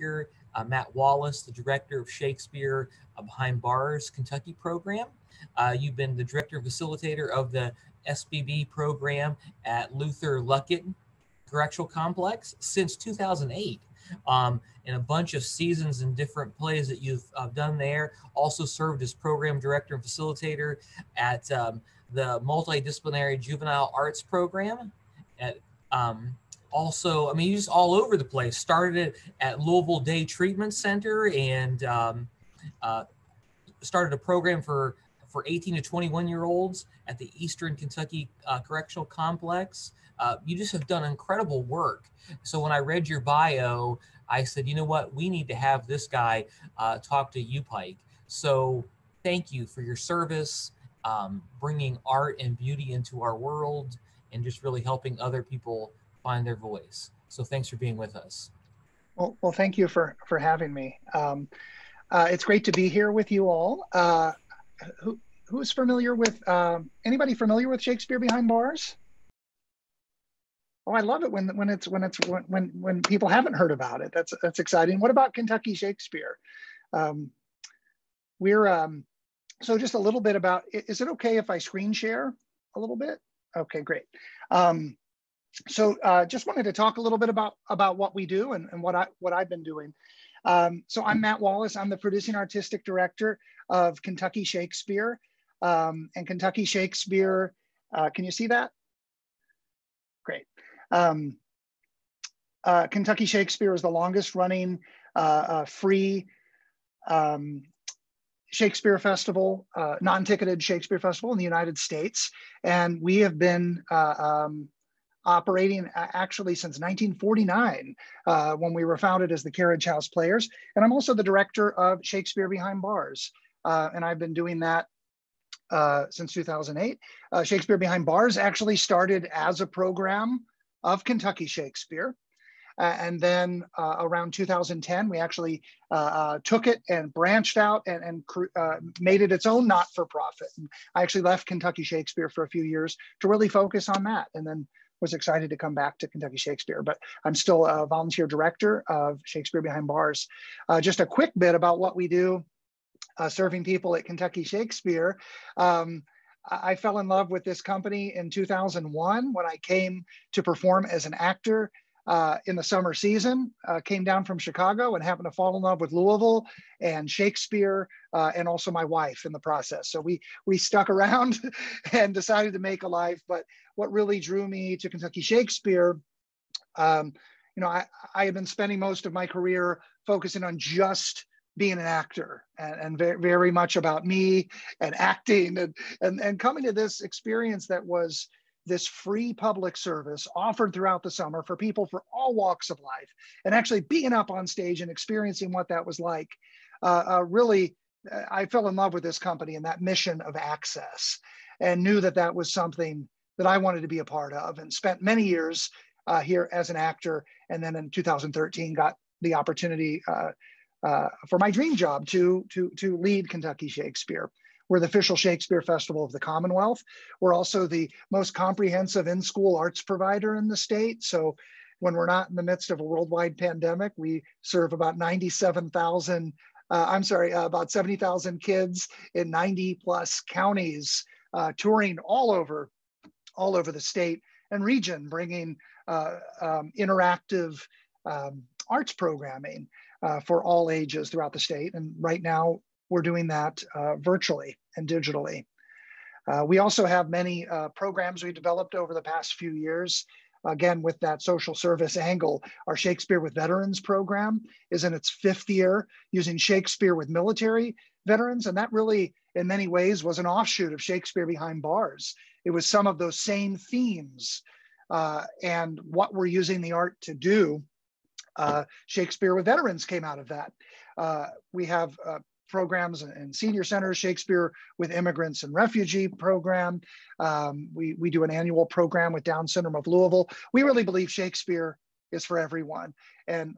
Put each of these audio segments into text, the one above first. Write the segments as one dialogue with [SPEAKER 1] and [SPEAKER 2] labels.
[SPEAKER 1] speaker, Matt Wallace, the director of Shakespeare Behind Bars Kentucky program. You've been the director facilitator of the SBB program at Luther Luckett Correctional Complex since 2008. And a bunch of seasons in different plays that you've done there. Also served as program director and facilitator at the Multidisciplinary Juvenile Arts Program. At also, I mean, you're just all over the place. Started at Louisville Day Treatment Center and started a program for 18 to 21-year-olds at the Eastern Kentucky Correctional Complex. You just have done incredible work. So when I read your bio, I said, you know what, we need to have this guy talk to you, Pike. So thank you for your service, bringing art and beauty into our world, and just really helping other people find their voice. So thanks for being with us.
[SPEAKER 2] Well, thank you for having me. It's great to be here with you all. Who's familiar with, anybody familiar with Shakespeare Behind Bars? Oh, I love it when people haven't heard about it. That's exciting. What about Kentucky Shakespeare? So just a little bit about, is it okay if I screen share a little bit? Okay, great. So just wanted to talk a little bit about what we do and what I've been doing. So I'm Matt Wallace. I'm the producing artistic director of Kentucky Shakespeare. And Kentucky Shakespeare, can you see that? Great. Kentucky Shakespeare is the longest running free Shakespeare festival, non-ticketed Shakespeare festival in the United States. And we have been operating actually since 1949 when we were founded as the Carriage House Players. And I'm also the director of Shakespeare Behind Bars. And I've been doing that since 2008. Shakespeare Behind Bars actually started as a program of Kentucky Shakespeare. And then around 2010, we actually took it and branched out and made it its own not-for-profit. And I actually left Kentucky Shakespeare for a few years to really focus on that, and then was excited to come back to Kentucky Shakespeare. But I'm still a volunteer director of Shakespeare Behind Bars. Just a quick bit about what we do serving people at Kentucky Shakespeare. I fell in love with this company in 2001 when I came to perform as an actor in the summer season. Came down from Chicago and happened to fall in love with Louisville and Shakespeare and also my wife in the process. So we stuck around and decided to make a life. But what really drew me to Kentucky Shakespeare, I have been spending most of my career focusing on just being an actor and very, very much about me and acting and coming to this experience that was this free public service offered throughout the summer for people for all walks of life, and actually being up on stage and experiencing what that was like. Really, I fell in love with this company and that mission of access, and knew that that was something that I wanted to be a part of, and spent many years here as an actor. And then in 2013, got the opportunity for my dream job to lead Kentucky Shakespeare. We're the official Shakespeare Festival of the Commonwealth. We're also the most comprehensive in-school arts provider in the state. So when we're not in the midst of a worldwide pandemic, we serve about 70,000 kids in 90 plus counties, touring all over the state and region, bringing interactive arts programming for all ages throughout the state. And right now, we're doing that virtually and digitally. We also have many programs we developed over the past few years. Again, with that social service angle, our Shakespeare with Veterans program is in its 5th year, using Shakespeare with military veterans. And that really, in many ways, was an offshoot of Shakespeare Behind Bars. It was some of those same themes and what we're using the art to do. Shakespeare with Veterans came out of that. We have programs and senior centers, Shakespeare with Immigrants and Refugee program. We do an annual program with Down Syndrome of Louisville. We really believe Shakespeare is for everyone. And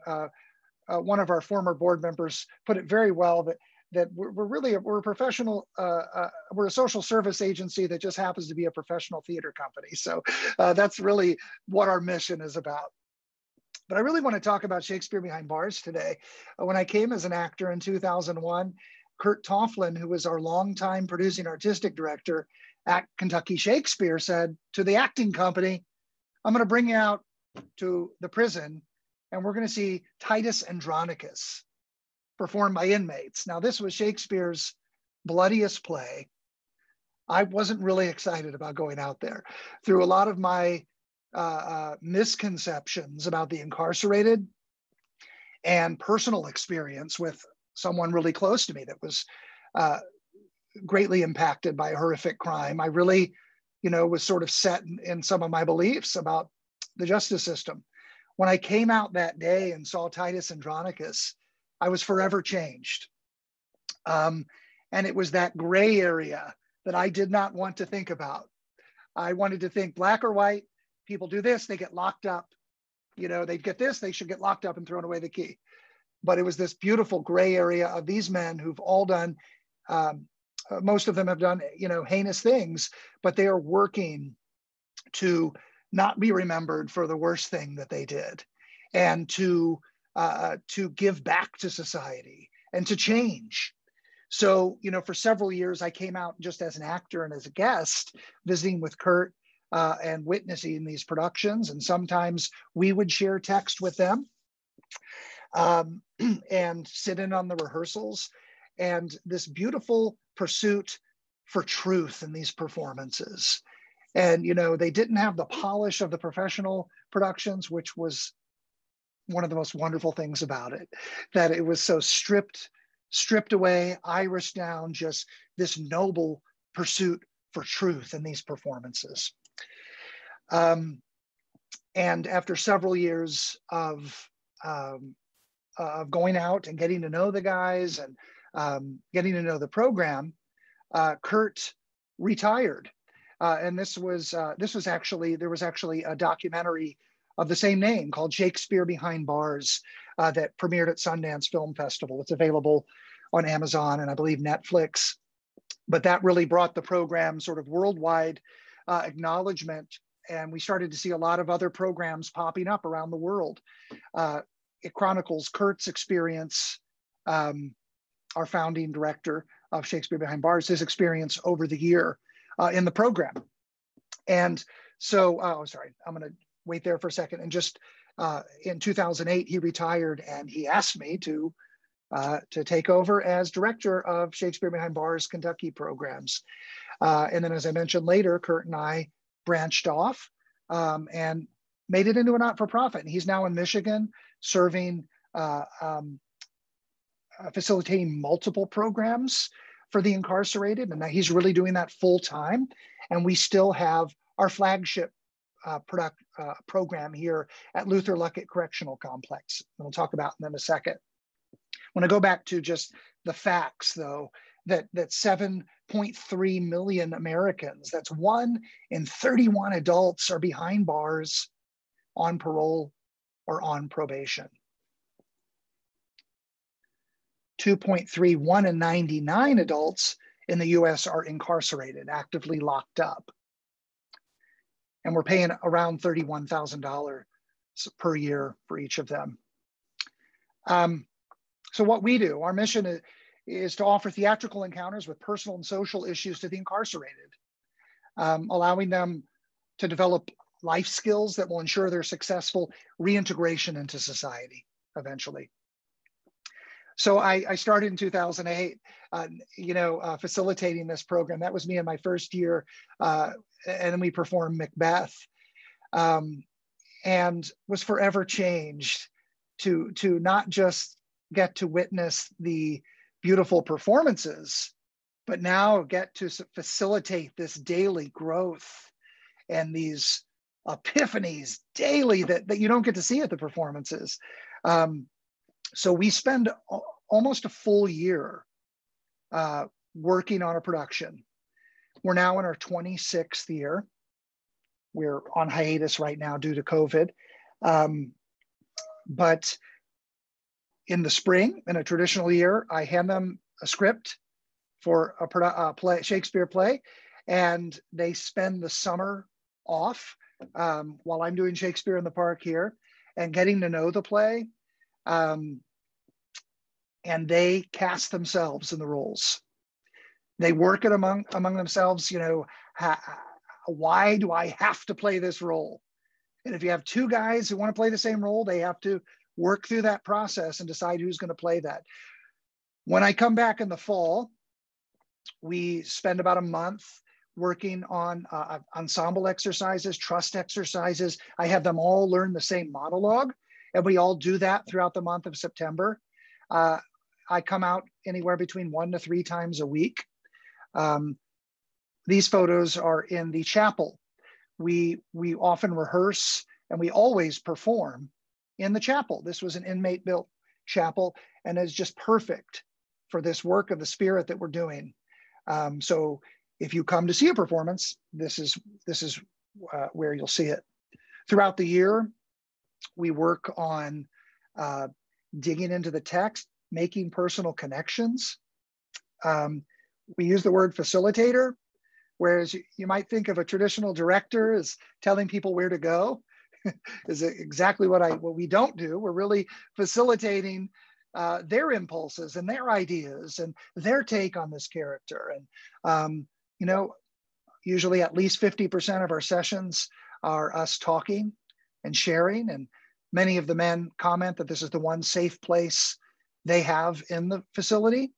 [SPEAKER 2] one of our former board members put it very well, that we're a professional, we're a social service agency that just happens to be a professional theater company. So that's really what our mission is about. But I really want to talk about Shakespeare Behind Bars today. When I came as an actor in 2001, Kurt Tofflin, who was our longtime producing artistic director at Kentucky Shakespeare, said to the acting company, I'm going to bring you out to the prison and we're going to see Titus Andronicus performed by inmates. Now, this was Shakespeare's bloodiest play. I wasn't really excited about going out there. Through a lot of my misconceptions about the incarcerated and personal experience with someone really close to me that was greatly impacted by a horrific crime, I really, was sort of set in some of my beliefs about the justice system. When I came out that day and saw Titus Andronicus, I was forever changed. And it was that gray area that I did not want to think about. I wanted to think black or white. People do this, they get locked up. They get this, they should get locked up and thrown away the key. But it was this beautiful gray area of these men who've all done, most of them have done, heinous things, but they are working to not be remembered for the worst thing that they did, and to give back to society and to change. So, for several years, I came out just as an actor and as a guest, visiting with Kurt and witnessing these productions. And sometimes we would share text with them and sit in on the rehearsals. And this beautiful pursuit for truth in these performances. And, they didn't have the polish of the professional productions, which was one of the most wonderful things about it, that it was so stripped away, irised down, just this noble pursuit for truth in these performances. And after several years of going out and getting to know the guys and getting to know the program, Kurt retired. And there was actually a documentary of the same name called Shakespeare Behind Bars that premiered at Sundance Film Festival. It's available on Amazon and I believe Netflix. But that really brought the program sort of worldwide acknowledgement. And we started to see a lot of other programs popping up around the world. It chronicles Kurt's experience, our founding director of Shakespeare Behind Bars, his experience over the year in the program. And so, I'm going to wait there for a second. And just in 2008, he retired and he asked me to take over as director of Shakespeare Behind Bars Kentucky programs. And then, as I mentioned later, Kurt and I branched off and made it into a not-for-profit. And he's now in Michigan serving, facilitating multiple programs for the incarcerated. And he's really doing that full time. And we still have our flagship program here at Luther Luckett Correctional Complex. And we'll talk about them in a second. When I go back to just the facts, though, that 7.3 million Americans, that's 1 in 31 adults, are behind bars, on parole, or on probation. 2.3, 1 in 99 adults in the US are incarcerated, actively locked up. And we're paying around $31,000 per year for each of them. So what we do, our mission is to offer theatrical encounters with personal and social issues to the incarcerated, allowing them to develop life skills that will ensure their successful reintegration into society eventually. So I started in 2008, facilitating this program. That was me in my first year, and then we performed Macbeth, and was forever changed to not just get to witness the beautiful performances, but now get to facilitate this daily growth and these epiphanies daily that you don't get to see at the performances. So we spend almost a full year working on a production. We're now in our 26th year. We're on hiatus right now due to COVID. But in the spring, in a traditional year, I hand them a script for a Shakespeare play, and they spend the summer off while I'm doing Shakespeare in the Park here. and getting to know the play. And they cast themselves in the roles. They work it among themselves, you know, why do I have to play this role? And if you have two guys who want to play the same role, they have to work through that process and decide who's going to play that. When I come back in the fall, we spend about a month working on ensemble exercises, trust exercises. I have them all learn the same monologue, and we all do that throughout the month of September. I come out anywhere between 1 to 3 times a week. These photos are in the chapel. We often rehearse, and we always perform in the chapel. This was an inmate-built chapel, and is just perfect for this work of the Spirit that we're doing. So if you come to see a performance, this is where you'll see it. Throughout the year, we work on digging into the text, making personal connections. We use the word facilitator, whereas you might think of a traditional director as telling people where to go. Is exactly what we don't do. We're really facilitating their impulses and their ideas and their take on this character. And you know, usually at least 50% of our sessions are us talking and sharing. And many of the men comment that this is the one safe place they have in the facility.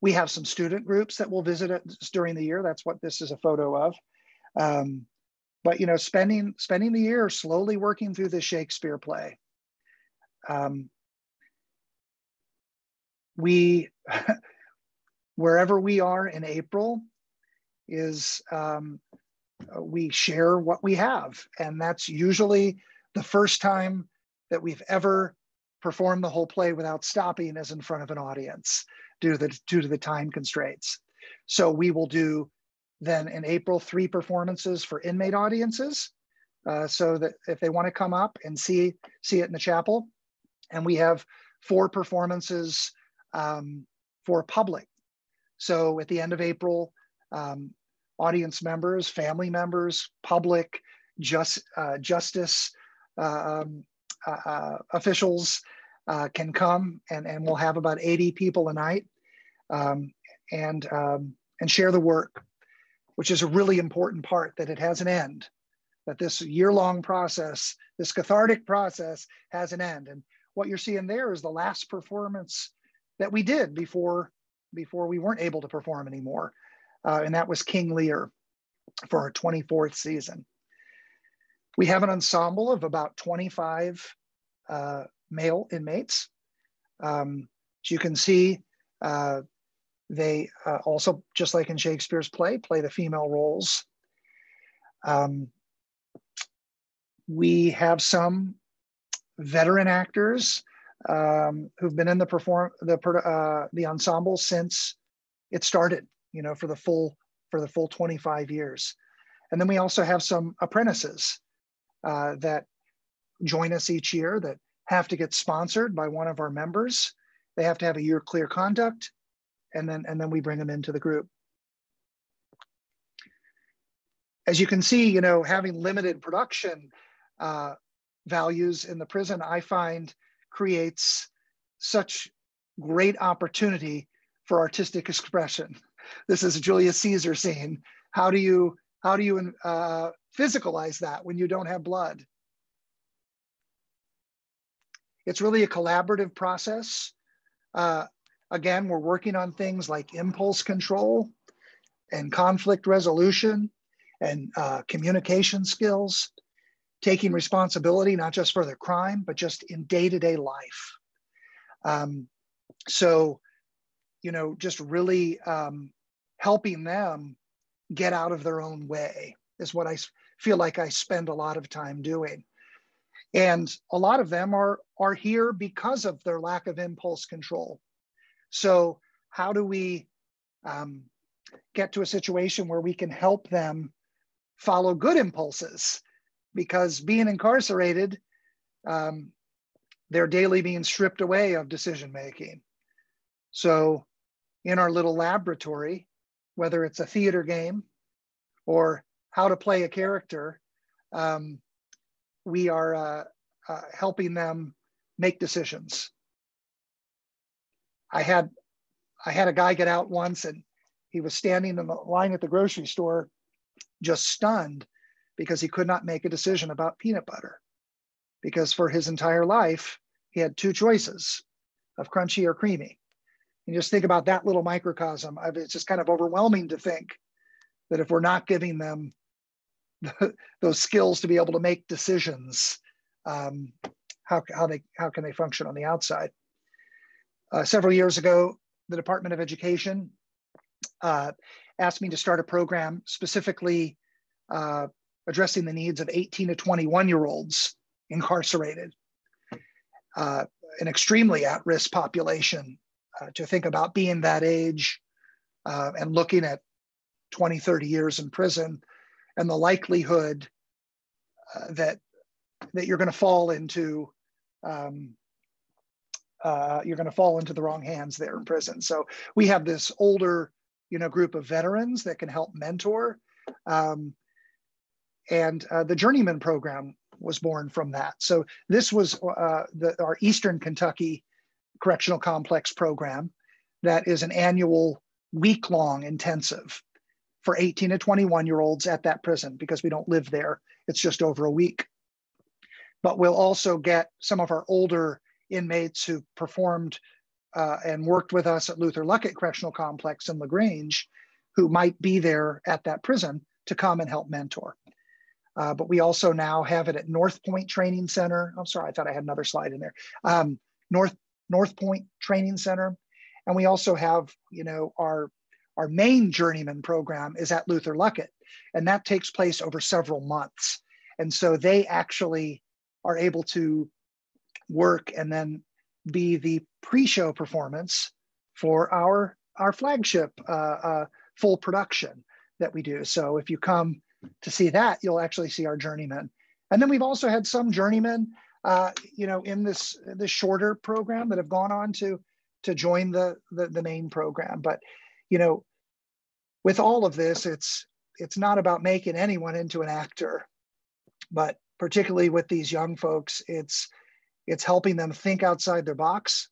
[SPEAKER 2] We have some student groups that will visit us during the year. That's what this is a photo of. But you know, spending the year slowly working through the Shakespeare play. Wherever we are in April is we share what we have, and that's usually the first time that we've ever performed the whole play without stopping as in front of an audience due to the time constraints. So we will do then in April 3 performances for inmate audiences, so that if they want to come up and see it in the chapel, and we have 4 performances for public. So at the end of April, audience members, family members, public, justice officials can come, and we'll have about 80 people a night, and share the work, which is a really important part, that it has an end, that this year-long process, this cathartic process has an end. And what you're seeing there is the last performance that we did before we weren't able to perform anymore. And that was King Lear for our 24th season. We have an ensemble of about 25 male inmates. As you can see, they also, just like in Shakespeare's play the female roles. We have some veteran actors who've been in the ensemble since it started, you know, for the full 25 years. And then we also have some apprentices that join us each year that have to get sponsored by one of our members. They have to have a year clear conduct, and then we bring them into the group. As you can see, you know, having limited production values in the prison, I find creates such great opportunity for artistic expression. This is a Julius Caesar scene. How do you physicalize that when you don't have blood? It's really a collaborative process. Again, we're working on things like impulse control and conflict resolution and communication skills, taking responsibility, not just for the crime, but just in day-to-day life. So, you know, just really helping them get out of their own way is what I feel like I spend a lot of time doing. And a lot of them are here because of their lack of impulse control. So how do we get to a situation where we can help them follow good impulses? Because being incarcerated, they're daily being stripped away of decision-making. So in our little laboratory, whether it's a theater game or how to play a character, we are helping them make decisions. I had a guy get out once, and he was standing in the line at the grocery store, just stunned because he could not make a decision about peanut butter. Because for his entire life, he had two choices of crunchy or creamy. And just think about that little microcosm. It's just kind of overwhelming to think that if we're not giving them those skills to be able to make decisions, how can they function on the outside? Several years ago, the Department of Education asked me to start a program specifically addressing the needs of 18 to 21-year-olds incarcerated, an extremely at-risk population. To think about being that age and looking at 20, 30 years in prison, and the likelihood that you're going to fall into the wrong hands there in prison. So we have this older, group of veterans that can help mentor, and the Journeyman program was born from that. So this was our Eastern Kentucky Correctional Complex program that is an annual week-long intensive for 18 to 21-year-olds at that prison, because we don't live there. It's just over a week. But we'll also get some of our older inmates who performed and worked with us at Luther Luckett Correctional Complex in LaGrange, who might be there at that prison, to come and help mentor. But we also now have it at North Point Training Center. I'm sorry, I thought I had another slide in there. North Point Training Center. And we also have, our main Journeyman program is at Luther Luckett, and that takes place over several months. And so they actually are able to work and then be the pre-show performance for our flagship full production that we do. So if you come to see that, you'll actually see our Journeyman. And then we've also had some Journeymen in this shorter program that have gone on to join the main program. But with all of this, it's not about making anyone into an actor, but particularly with these young folks, it's helping them think outside their box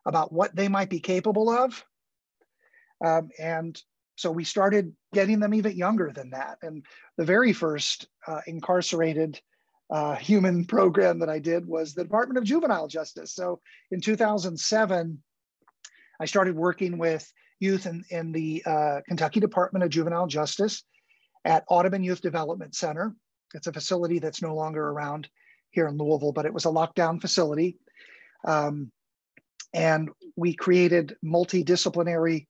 [SPEAKER 2] about what they might be capable of. And so we started getting them even younger than that. And the very first incarcerated human program that I did was the Department of Juvenile Justice. So in 2007, I started working with youth in the Kentucky Department of Juvenile Justice at Audubon Youth Development Center. It's a facility that's no longer around here in Louisville, but it was a lockdown facility. And we created multidisciplinary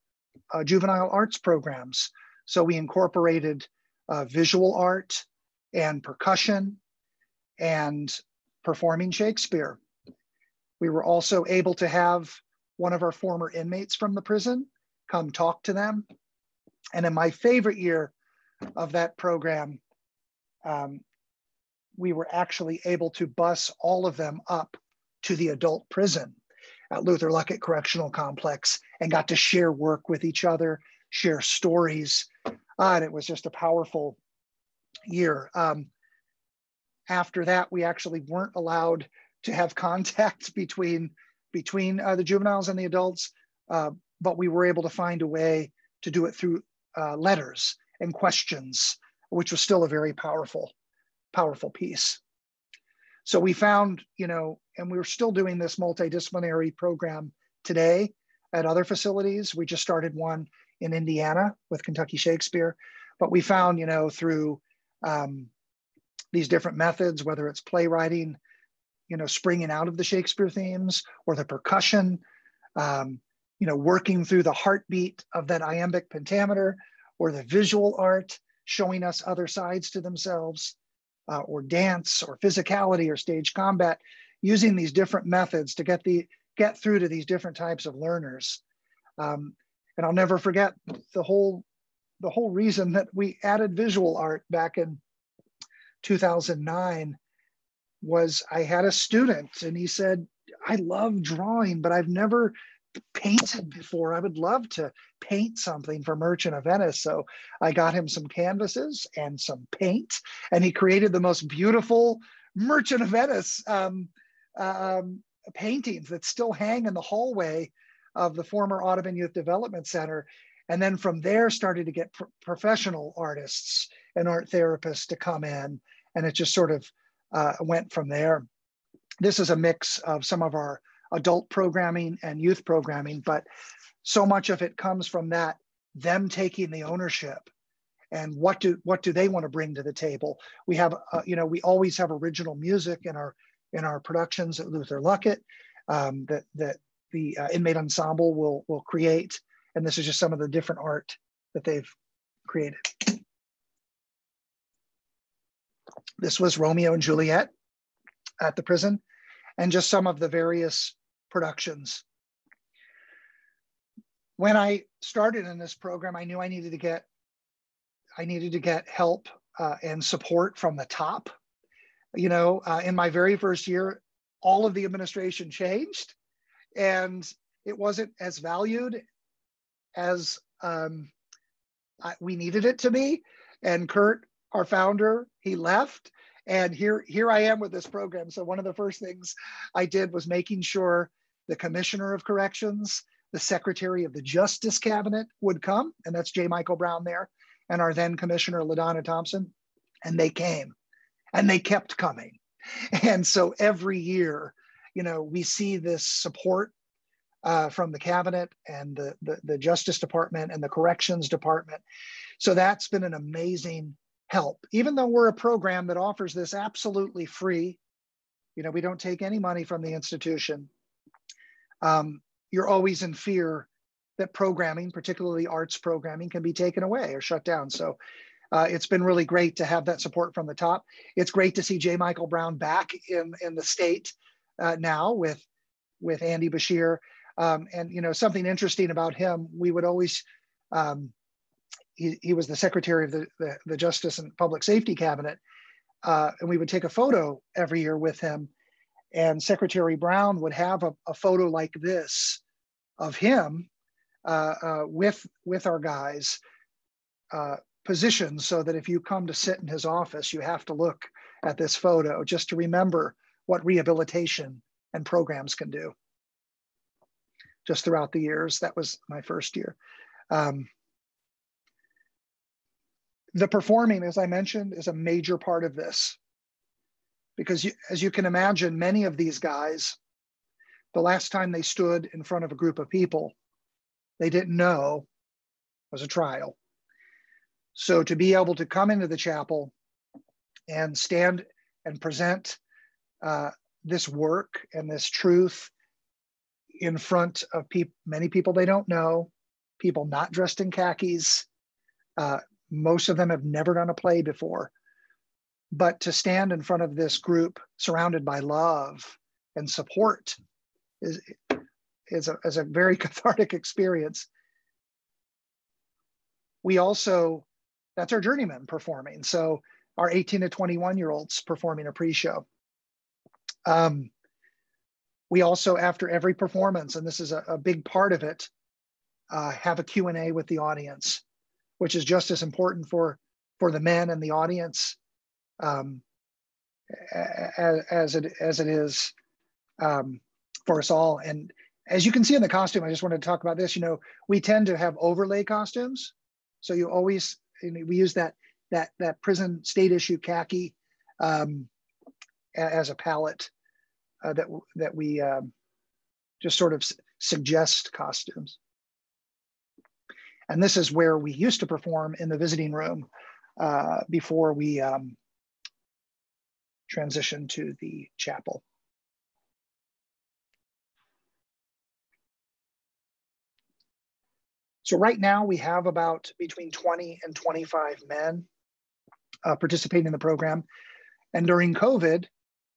[SPEAKER 2] juvenile arts programs. So we incorporated visual art and percussion and performing Shakespeare. We were also able to have one of our former inmates from the prison come talk to them. And in my favorite year of that program, we were actually able to bus all of them up to the adult prison at Luther Luckett Correctional Complex and got to share work with each other, share stories. And it was just a powerful year. After that, we actually weren't allowed to have contact between the juveniles and the adults, but we were able to find a way to do it through letters and questions, which was still a very powerful piece. So we found, and we're still doing this multidisciplinary program today at other facilities. We just started one in Indiana with Kentucky Shakespeare, but we found, through these different methods, whether it's playwriting, springing out of the Shakespeare themes, or the percussion, working through the heartbeat of that iambic pentameter, or the visual art, showing us other sides to themselves, or dance, or physicality, or stage combat, using these different methods to get through to these different types of learners. And I'll never forget the whole reason that we added visual art back in 2009 was I had a student and he said, I love drawing, but I've never painted before. I would love to paint something for Merchant of Venice. So I got him some canvases and some paint, and he created the most beautiful Merchant of Venice paintings that still hang in the hallway of the former Audubon Youth Development Center. And then from there started to get professional artists and art therapists to come in. And it just sort of went from there. This is a mix of some of our adult programming and youth programming, but so much of it comes from that, them taking the ownership and what do they want to bring to the table. We have, we always have original music in our productions at Luther Luckett that the inmate ensemble will create. And this is just some of the different art that they've created. This was Romeo and Juliet at the prison, and just some of the various productions. When I started in this program, I knew I needed to get help and support from the top. In my very first year, all of the administration changed, and it wasn't as valued as we needed it to be. And Kurt, our founder, he left, and here I am with this program. So one of the first things I did was making sure the Commissioner of Corrections, the Secretary of the Justice Cabinet would come, and that's J. Michael Brown there, and our then Commissioner, LaDonna Thompson, and they came, and they kept coming. And so every year, we see this support from the cabinet and the Justice Department and the Corrections Department. So that's been an amazing help. Even though we're a program that offers this absolutely free, we don't take any money from the institution. You're always in fear that programming, particularly arts programming, can be taken away or shut down. So it's been really great to have that support from the top. It's great to see J. Michael Brown back in the state now with Andy Bashir. And something interesting about him, we would always, he was the Secretary of the Justice and Public Safety Cabinet, and we would take a photo every year with him. And Secretary Brown would have a photo like this of him with our guys positioned so that if you come to sit in his office, you have to look at this photo just to remember what rehabilitation and programs can do. Just throughout the years, that was my first year. The performing, as I mentioned, is a major part of this. Because as you can imagine, many of these guys, the last time they stood in front of a group of people, they didn't know was a trial. So to be able to come into the chapel and stand and present this work and this truth in front of many people they don't know, people not dressed in khakis, most of them have never done a play before. But to stand in front of this group surrounded by love and support is a very cathartic experience. We also, that's our journeyman performing. So our 18 to 21-year-olds performing a pre-show. We also, after every performance, and this is a big part of it, have a Q&A with the audience, which is just as important for the men and the audience as it is for us all. And as you can see in the costume, I just wanted to talk about this. We tend to have overlay costumes, so you always we use that prison state issue khaki as a palette that we just sort of suggest costumes. And this is where we used to perform in the visiting room before we transitioned to the chapel. So right now we have about between 20 and 25 men participating in the program. And during COVID,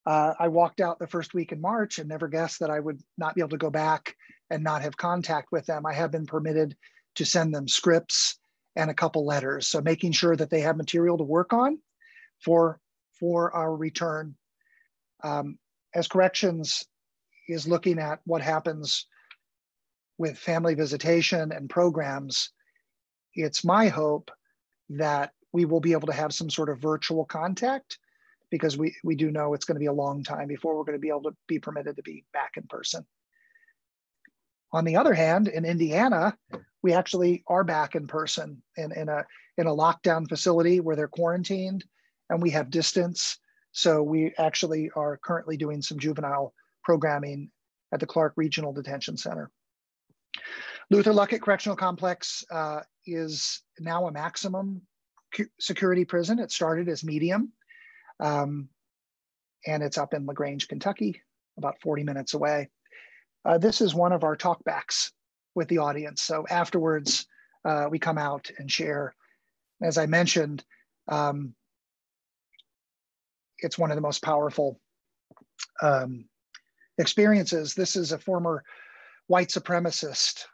[SPEAKER 2] I walked out the first week in March and never guessed that I would not be able to go back and not have contact with them. I have been permitted to send them scripts and a couple letters. So making sure that they have material to work on for our return. As corrections is looking at what happens with family visitation and programs, it's my hope that we will be able to have some sort of virtual contact because we do know it's going to be a long time before we're going to be able to be permitted to be back in person. On the other hand, in Indiana, we actually are back in person in a lockdown facility where they're quarantined and we have distance. So we actually are currently doing some juvenile programming at the Clark Regional Detention Center. Luther Luckett Correctional Complex is now a maximum security prison. It started as medium, and it's up in LaGrange, Kentucky, about 40 minutes away. This is one of our talkbacks with the audience. So afterwards, we come out and share. As I mentioned, it's one of the most powerful experiences. This is a former white supremacist,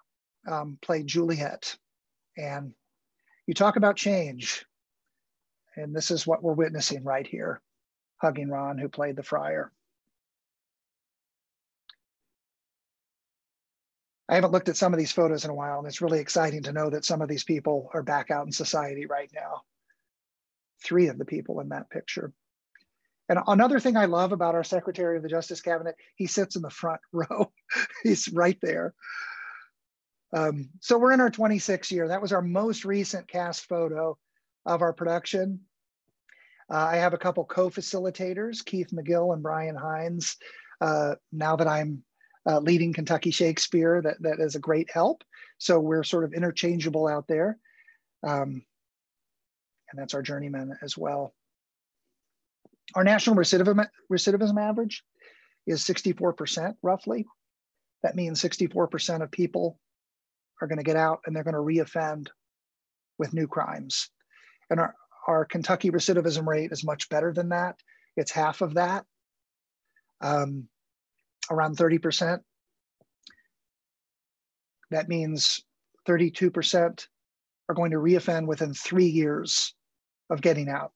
[SPEAKER 2] played Juliet. And you talk about change. And this is what we're witnessing right here, hugging Ron, who played the friar. I haven't looked at some of these photos in a while, and it's really exciting to know that some of these people are back out in society right now. 3 of the people in that picture. And another thing I love about our Secretary of the Justice Cabinet, he sits in the front row. He's right there. So we're in our 26th year. That was our most recent cast photo of our production. I have a couple co-facilitators, Keith McGill and Brian Hines. Now that I'm leading Kentucky Shakespeare, that is a great help. So we're sort of interchangeable out there. And that's our journeyman as well. Our national recidivism average is 64% roughly. That means 64% of people are going to get out and they're going to reoffend with new crimes. And our Kentucky recidivism rate is much better than that. It's half of that, around 30%. That means 32% are going to reoffend within 3 years of getting out.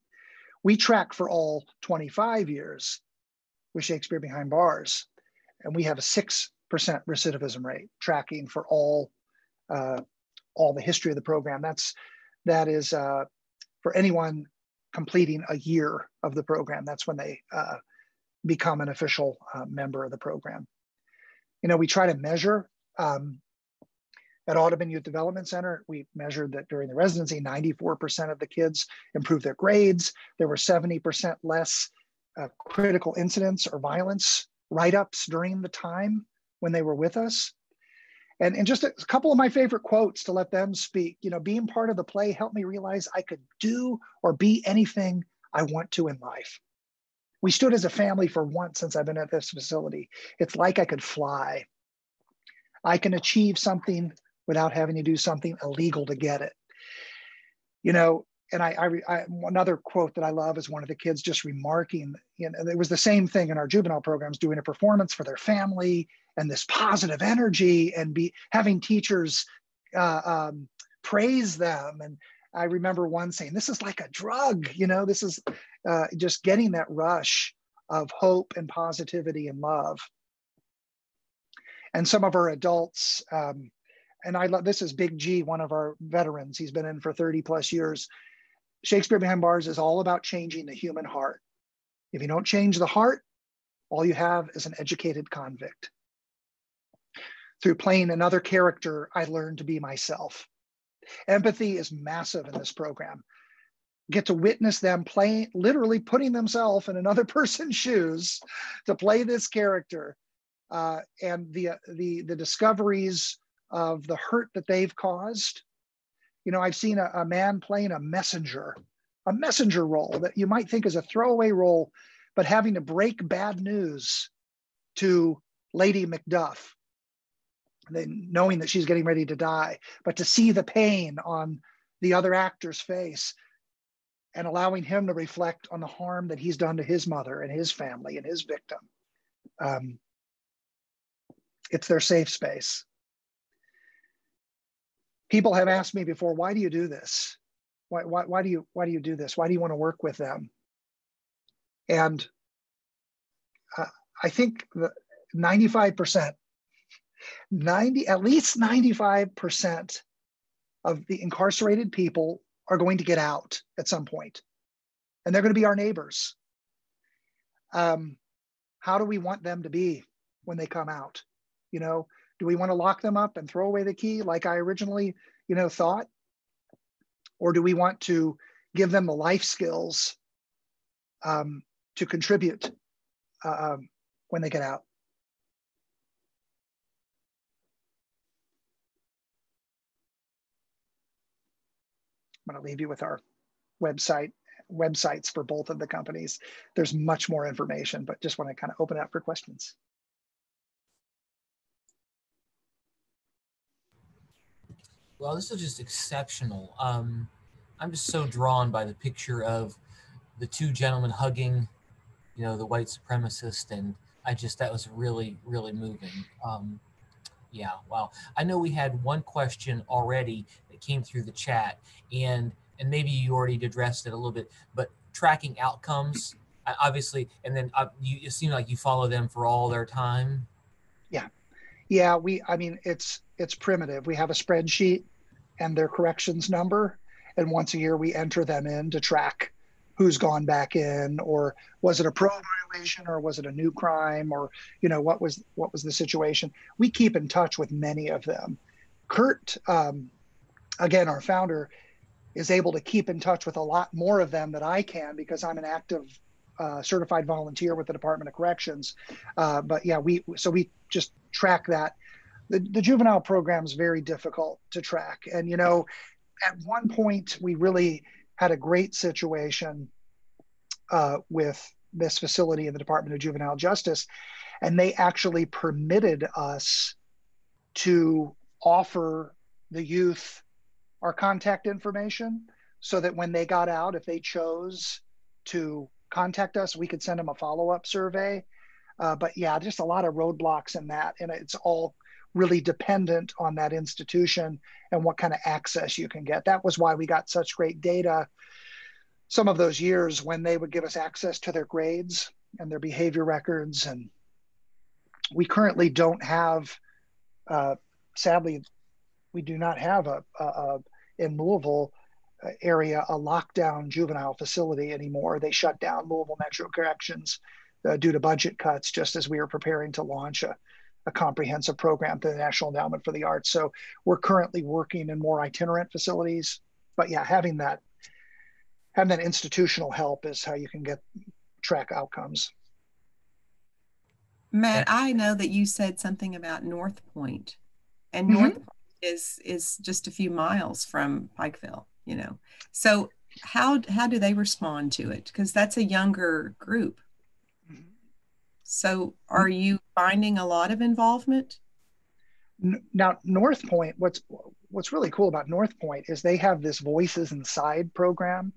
[SPEAKER 2] We track for all 25 years with Shakespeare Behind Bars, and we have a 6% recidivism rate tracking for all the history of the program. That is for anyone completing a year of the program. That's when they become an official member of the program. You know, we try to measure at Audubon Youth Development Center, we measured that during the residency, 94% of the kids improved their grades. There were 70% less critical incidents or violence write-ups during the time when they were with us. And just a couple of my favorite quotes to let them speak. You know, being part of the play helped me realize I could do or be anything I want to in life. We stood as a family for once since I've been at this facility. It's like I could fly. I can achieve something without having to do something illegal to get it. You know, and another quote that I love is one of the kids just remarking, you know, it was the same thing in our juvenile programs, doing a performance for their family and this positive energy and having teachers praise them. And I remember one saying, this is like a drug, you know, this is just getting that rush of hope and positivity and love. And some of our adults, and I love, this is Big G, one of our veterans. He's been in for 30 plus years. Shakespeare Behind Bars is all about changing the human heart. If you don't change the heart, all you have is an educated convict. Through playing another character, I learned to be myself. Empathy is massive in this program. Get to witness them playing, literally putting themselves in another person's shoes to play this character. And the discoveries of the hurt that they've caused. You know, I've seen a man playing a messenger role that you might think is a throwaway role, but having to break bad news to Lady Macduff, then knowing that she's getting ready to die, but to see the pain on the other actor's face and allowing him to reflect on the harm that he's done to his mother and his family and his victim. It's their safe space. People have asked me before, why do you do this? Why do you do this? Why do you want to work with them? And I think that 95%, at least 95% of the incarcerated people are going to get out at some point, and they're going to be our neighbors. How do we want them to be when they come out? Do we want to lock them up and throw away the key like I originally, thought? Or do we want to give them the life skills to contribute when they get out? I'm going to leave you with our websites for both of the companies. There's much more information, but just want to kind of open it up for questions.
[SPEAKER 1] Well, this is just exceptional. I'm just so drawn by the picture of the two gentlemen hugging, the white supremacist, and that was really, really moving. Yeah, wow. I know we had one question already that came through the chat, and maybe you already addressed it a little bit, but tracking outcomes, obviously, and then it seems like you follow them for all their time.
[SPEAKER 2] Yeah. It's primitive. We have a spreadsheet and their corrections number, and once a year we enter them in to track who's gone back in, or was it a parole violation, or was it a new crime, or what was the situation. We keep in touch with many of them. Kurt, again, our founder, is able to keep in touch with a lot more of them than I can, because I'm an active certified volunteer with the Department of Corrections. But yeah, we just track that. The juvenile program is very difficult to track. And, at one point we really had a great situation with this facility in the Department of Juvenile Justice, and they actually permitted us to offer the youth our contact information, so that when they got out, if they chose to contact us, we could send them a follow-up survey. But yeah, just a lot of roadblocks in that, and it's all really dependent on that institution and what kind of access you can get. That was why we got such great data some of those years, when they would give us access to their grades and their behavior records. And we currently don't have, sadly, we do not have in Louisville area, a lockdown juvenile facility anymore. They shut down Louisville Metro Corrections due to budget cuts, just as we were preparing to launch a comprehensive program through the National Endowment for the Arts. So we're currently working in more itinerant facilities. But yeah, having that institutional help is how you can track outcomes.
[SPEAKER 3] Matt, I know that you said something about North Point, and North Point is just a few miles from Pikeville, So how do they respond to it? Because that's a younger group. So are you finding a lot of involvement?
[SPEAKER 2] Now, North Point, what's really cool about North Point is they have this Voices Inside program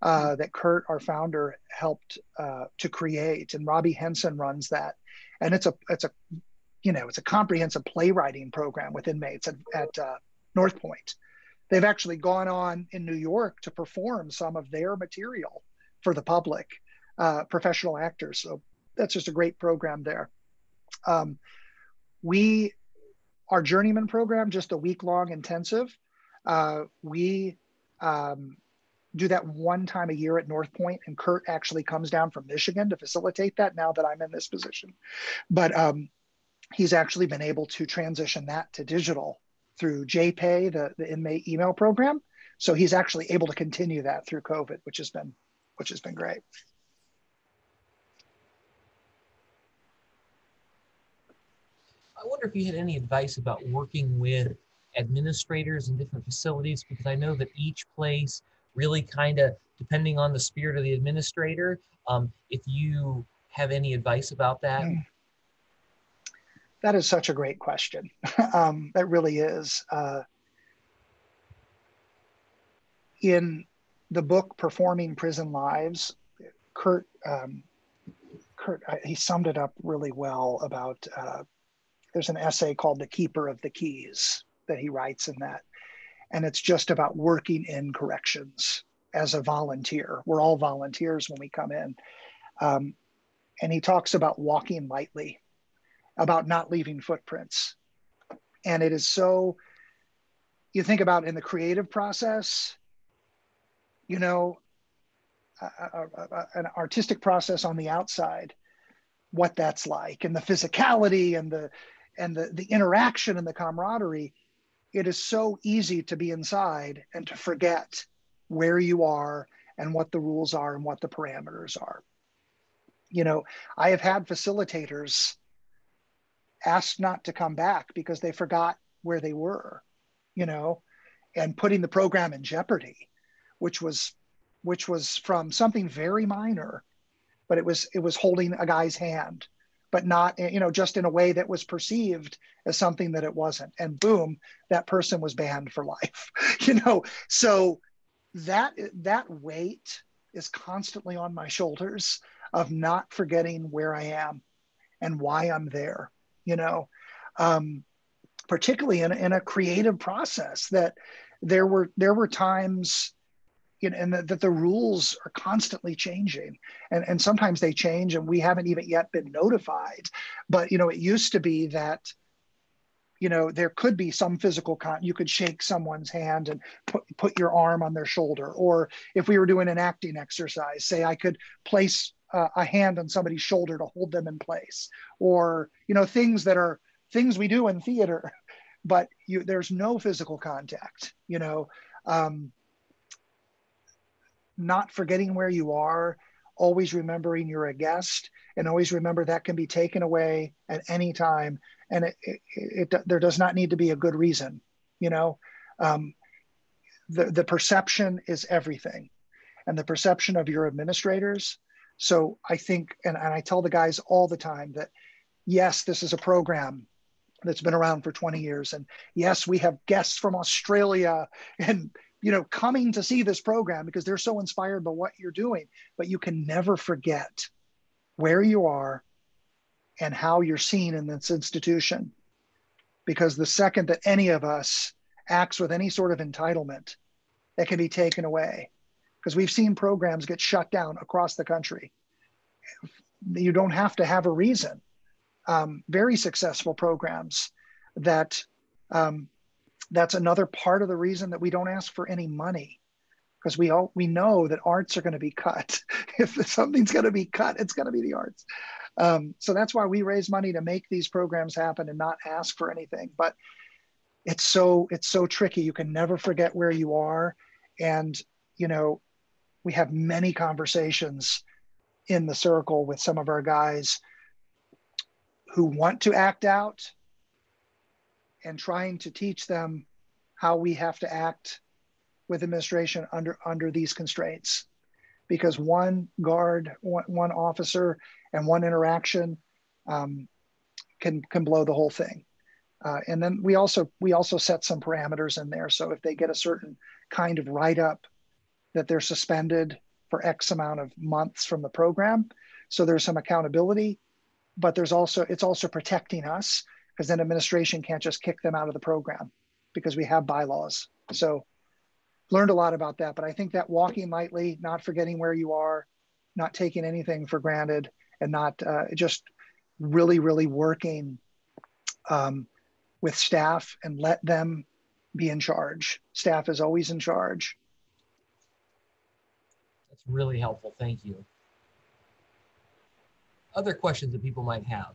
[SPEAKER 2] that Kurt, our founder, helped to create, and Robbie Henson runs that. And it's a comprehensive playwriting program with inmates at North Point. They've actually gone on in New York to perform some of their material for the public, professional actors. So that's just a great program there. Our journeyman program, just a week-long intensive. We do that one time a year at North Point, and Kurt actually comes down from Michigan to facilitate that now that I'm in this position. But he's actually been able to transition that to digital through JPay, the inmate email program. So he's actually able to continue that through COVID, which has been great.
[SPEAKER 1] I wonder if you had any advice about working with administrators in different facilities, because I know that each place really kind of, depending on the spirit of the administrator, if you have any advice about that.
[SPEAKER 2] That is such a great question. That really is. In the book, Performing Prison Lives, Kurt, he summed it up really well about, there's an essay called The Keeper of the Keys that he writes in that. And it's just about working in corrections as a volunteer. We're all volunteers when we come in. And he talks about walking lightly, about not leaving footprints. And it is so, you think about in the creative process, an artistic process on the outside, what that's like, and the physicality and the interaction and the camaraderie, it is so easy to be inside and to forget where you are and what the rules are and what the parameters are. You know, I have had facilitators asked not to come back because they forgot where they were, you know, and putting the program in jeopardy, which was from something very minor, but it was holding a guy's hand, but not, you know, just in a way that was perceived as something that it wasn't. And boom, that person was banned for life, you know? So that weight is constantly on my shoulders of not forgetting where I am and why I'm there, you know? Particularly in a creative process, that there were times, you know, and that the rules are constantly changing, and sometimes they change and we haven't even yet been notified. But, you know, it used to be that, you know, there could be some physical you could shake someone's hand and put your arm on their shoulder. Or if we were doing an acting exercise, say I could place a hand on somebody's shoulder to hold them in place, or, you know, things we do in theater, but there's no physical contact, you know. Not forgetting where you are, always remembering you're a guest, and always remember that can be taken away at any time. And there does not need to be a good reason, you know. The perception is everything, and the perception of your administrators. So I think, and I tell the guys all the time that, yes, this is a program that's been around for 20 years. And yes, we have guests from Australia and, you know, coming to see this program because they're so inspired by what you're doing. But you can never forget where you are and how you're seen in this institution. Because the second that any of us acts with any sort of entitlement, that can be taken away. Because we've seen programs get shut down across the country. You don't have to have a reason. Very successful programs that's another part of the reason that we don't ask for any money, because we know that arts are going to be cut. If something's going to be cut, it's going to be the arts. So that's why we raise money to make these programs happen and not ask for anything. But it's so tricky. You can never forget where you are. And, you know, we have many conversations in the circle with some of our guys who want to act out, and trying to teach them how we have to act with administration under these constraints. Because one guard, one officer, and one interaction can blow the whole thing. And then we also set some parameters in there. So if they get a certain kind of write-up, that they're suspended for X amount of months from the program. So there's some accountability, but it's also protecting us, because then administration can't just kick them out of the program because we have bylaws. So learned a lot about that. But I think that walking lightly, not forgetting where you are, not taking anything for granted, and not just really, really working with staff and let them be in charge. Staff is always in charge.
[SPEAKER 1] That's really helpful. Thank you. Other questions that people might have?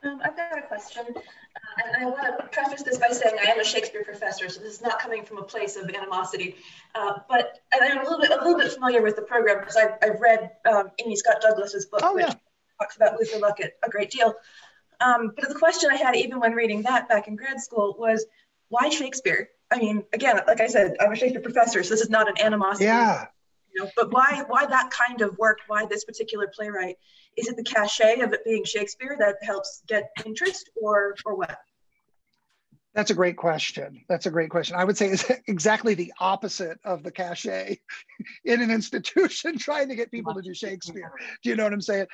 [SPEAKER 4] I've got a question, and I want to preface this by saying I am a Shakespeare professor, so this is not coming from a place of animosity. But I'm a little bit familiar with the program because I've read Amy Scott Douglas's book, which talks about Luther Luckett a great deal. But the question I had, even when reading that back in grad school, was why Shakespeare? I mean, again, like I said, I'm a Shakespeare professor, so this is not an animosity.
[SPEAKER 2] Yeah.
[SPEAKER 4] You know, but why that kind of work? Why this particular playwright? Is it the cachet of it being Shakespeare that helps get interest, or what?
[SPEAKER 2] That's a great question. That's a great question. I would say it's exactly the opposite of the cachet in an institution trying to get people to do Shakespeare. Do you know what I'm saying?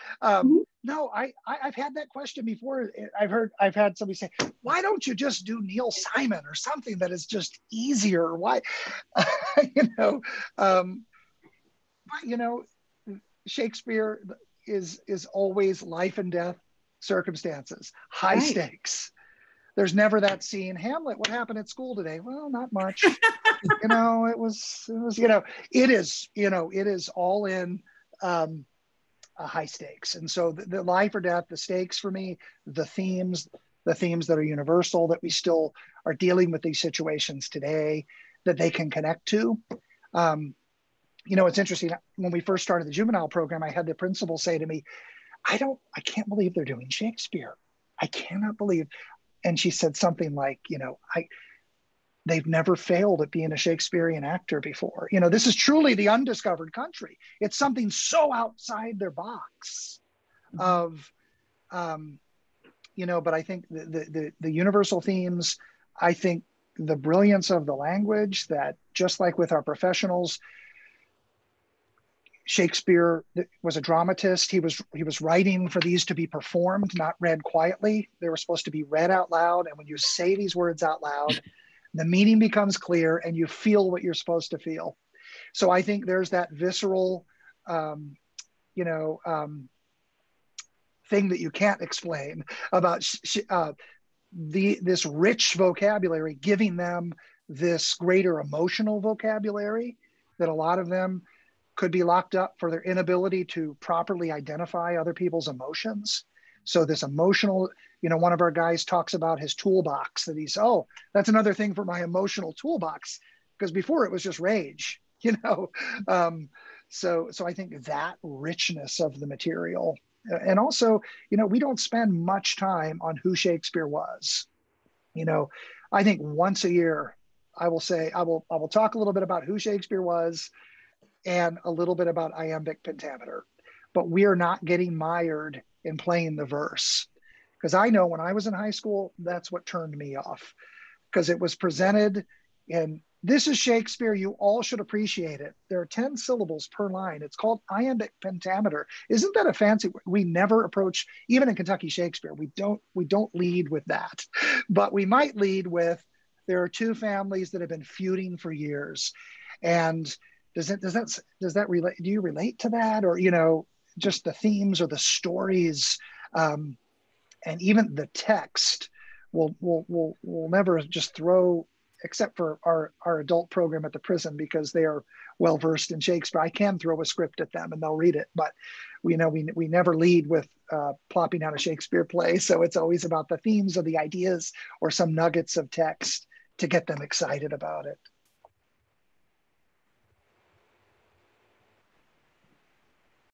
[SPEAKER 2] No, I've had that question before. I've had somebody say, why don't you just do Neil Simon or something that is just easier? Why, Shakespeare is always life and death circumstances, high stakes. there's never that scene, Hamlet, what happened at school today? Well, not much. It was, it is all in high stakes. And so the life or death, the stakes for me, the themes that are universal, that we still are dealing with these situations today, that they can connect to. It's interesting. When we first started the juvenile program, I had the principal say to me, I can't believe they're doing Shakespeare. I cannot believe. And she said something like, they've never failed at being a Shakespearean actor before. This is truly the undiscovered country. It's something so outside their box of, but I think the universal themes, I think the brilliance of the language, that just like with our professionals, Shakespeare was a dramatist. He was writing for these to be performed, not read quietly. They were supposed to be read out loud. And when you say these words out loud, the meaning becomes clear and you feel what you're supposed to feel. So I think there's that visceral, thing that you can't explain about this rich vocabulary, giving them this greater emotional vocabulary that a lot of them could be locked up for their inability to properly identify other people's emotions. So this emotional, one of our guys talks about his toolbox, that that's another thing for my emotional toolbox, because before it was just rage, So I think that richness of the material, and also, we don't spend much time on who Shakespeare was. I think once a year, I will talk a little bit about who Shakespeare was and a little bit about iambic pentameter, but we are not getting mired in playing the verse. Because I know when I was in high school, that's what turned me off, because it was presented in, this is Shakespeare, you all should appreciate it. There are 10 syllables per line. It's called iambic pentameter. Isn't that a fancy word? We never approach, even in Kentucky Shakespeare, we don't lead with that, but we might lead with, there are two families that have been feuding for years. And does that relate? Do you relate to that? Or, just the themes or the stories, and even the text will never just throw, except for our adult program at the prison, because they are well versed in Shakespeare. I can throw a script at them and they'll read it, but we never lead with plopping out a Shakespeare play. So it's always about the themes or the ideas or some nuggets of text to get them excited about it.